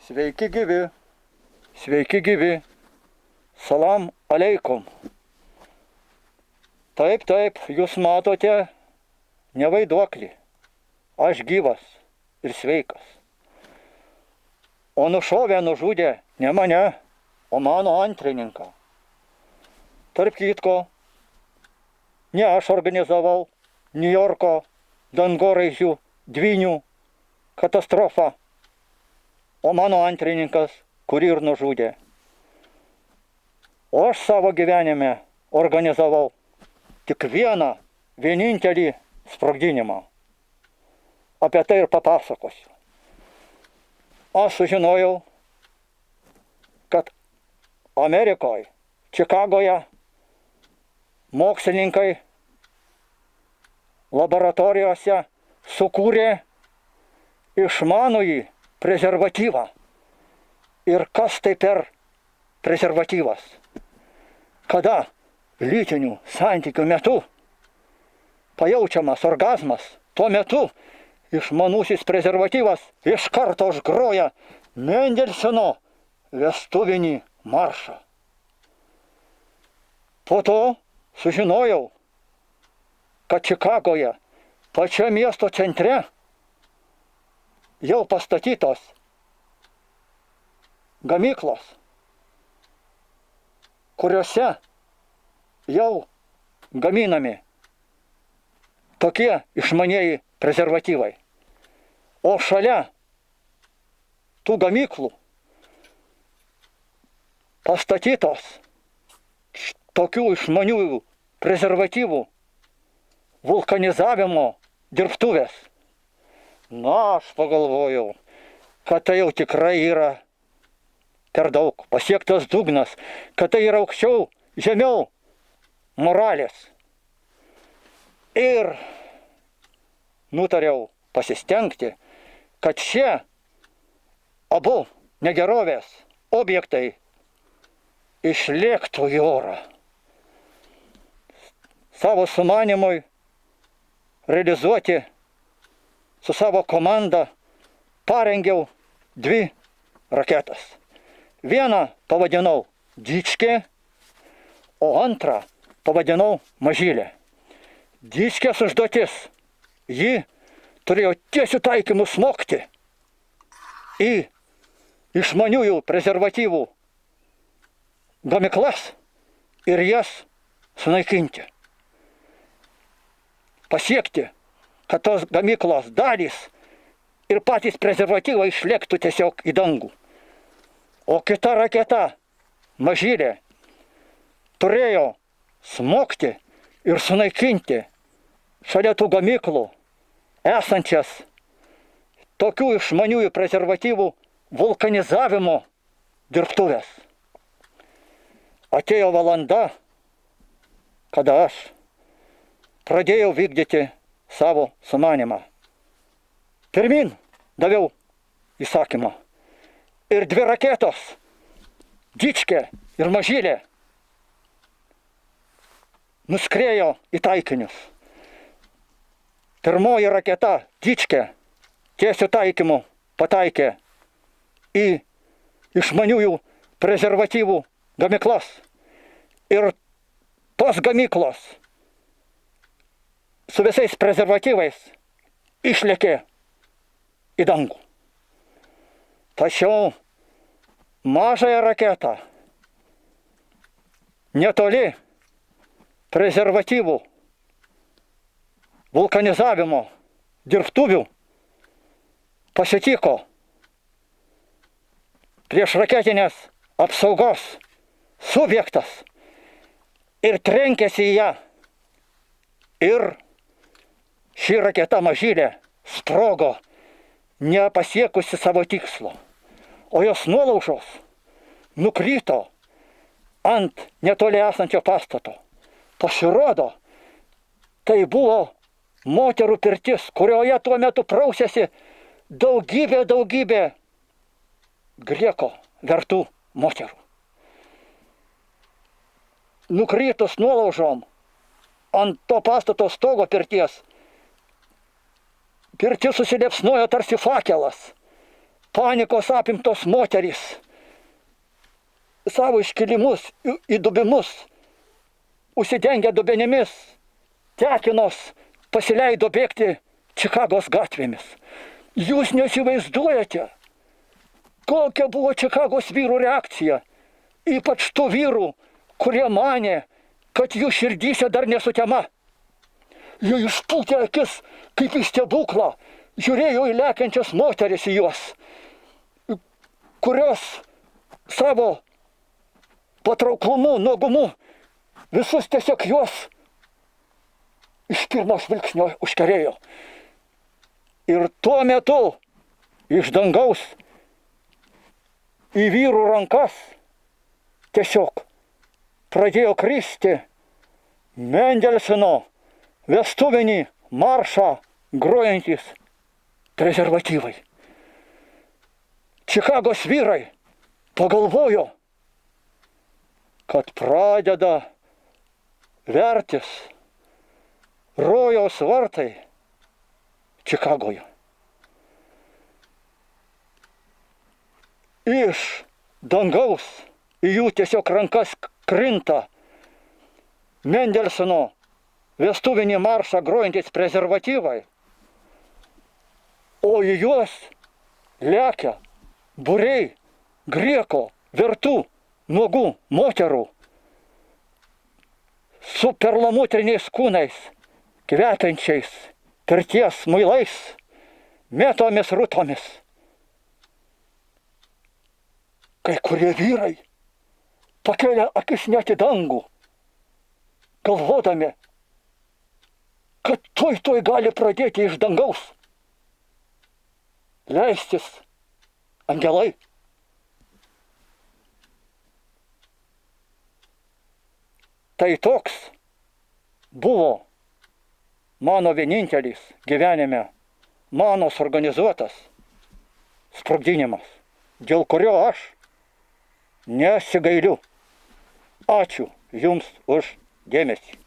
Sveiki gyvi, sveiki gyvi, salam aleikum. Taip, jūs matote, ne vaiduoklį, aš gyvas ir sveikas. O nušovė, nužudė ne mane, o mano antrininką. Tarp kitko, ne aš organizavau Niujorko dangoraižių dvynių katastrofą, o mano antrininkas, kurį ir nužudė. O aš savo gyvenime organizavau tik vienintelį sprogdinimą. Apie tai ir papasakosiu. Aš sužinojau, kad Amerikoje, Čikagoje mokslininkai laboratorijose sukūrė išmanųjį prezervatyvą. Ir kas tai per prezervatyvas? Kada lytinių santykių metu pajaučiamas orgazmas, tuo metu išmanusis prezervatyvas iš karto užgroja Mendelssono vestuvinį maršą. Po to sužinojau, kad Čikagoje, pačia miesto centre, jau pastatytos gamyklos, kuriuose jau gaminami tokie išmanieji prezervatyvai. O šalia tų gamyklų pastatytos tokių išmaniųjų prezervatyvų vulkanizavimo dirbtuvės. Na, aš pagalvojau, kad tai jau tikrai yra per daug, pasiektas dugnas, kad tai yra aukščiau, žemiau moralės. Ir nutariau pasistengti, kad šie abu negerovės objektai išlėktų į orą. Savo sumanimui realizuoti su savo komanda parengiau 2 raketas. Vieną pavadinau Dičkė, o antrą pavadinau Mažylė. Dičkės užduotis. Ji turėjo tiesiu taikymu smogti į išmaniųjų prezervatyvų gamyklas ir jas sunaikinti. Pasiekti, kad tos gamyklos dalys ir patys prezervatyvai išlėktų tiesiog į dangų. O kita raketa, Mažylė, turėjo smogti ir sunaikinti šalia tų gamyklų esančias tokių išmaniųjų prezervatyvų vulkanizavimo dirbtuvės. Atėjo valanda, kada aš pradėjau vykdyti savo sumanimą. Pirmin daviau įsakymą. Ir 2 raketos, Dičkė ir Mažylė, nuskriejo į taikinius. Pirmoji raketa, Dičkė, tiesiu taikymu pataikė į išmaniųjų prezervatyvų gamyklas. Ir tos gamyklos su visais prezervatyvais išlėkė į dangų. Tačiau mažąją raketą netoli prezervatyvų vulkanizavimo dirbtuvių pasitiko priešraketinės apsaugos subjektas ir trenkėsi į ją. Ir ši raketa Mažylė sprogo, nepasiekusi savo tikslo, o jos nuolaužos nukrito ant netoli esančio pastato. Pasirodo, tai buvo moterų pirtis, kurioje tuo metu prausėsi daugybė grieko vertų moterų. Nukritus nuolaužom ant to pastato stogo pirties, pirtis susiliepsnojo tarsi fakelas. panikos apimtos moterys savo iškilimus į dubimus, užsidengę dubenimis, tekinos pasileido bėgti Čikagos gatvėmis. Jūs nesivaizduojate, kokia buvo Čikagos vyrų reakcija, ypač tų vyrų, kurie manė, kad jų širdyse dar nesutema. Jie išpūtė akis, kaip į stebuklą, žiūrėjo į lekiančias moteris į juos, kurios savo patrauklumu, nuogumu visus tiesiog juos iš pirmo žvilgsnio užkerėjo. Ir tuo metu iš dangaus į vyrų rankas tiesiog pradėjo kristi Mendelseno vestuvinį maršą grojantys prezervatyvai. Čikagos vyrai pagalvojo, kad pradeda vertis rojaus vartai Čikagoje. Iš dangaus į jų tiesiog rankas krinta Mendelseno vestuvinį maršą grojantys prezervatyvai, o į juos lekia būriai grieko vertų nuogų moterų su perlamutriniais kūnais, kvepiančiais pirties muilais, mėtomis rūtomis. Kai kurie vyrai pakelia akis net į dangų, galvodami, kad tuoj gali pradėti iš dangaus leistis angelai. Tai toks buvo mano vienintelis gyvenime, mano suorganizuotas sprogdinimas, dėl kurio aš nesigailiu. Ačiū Jums už dėmesį.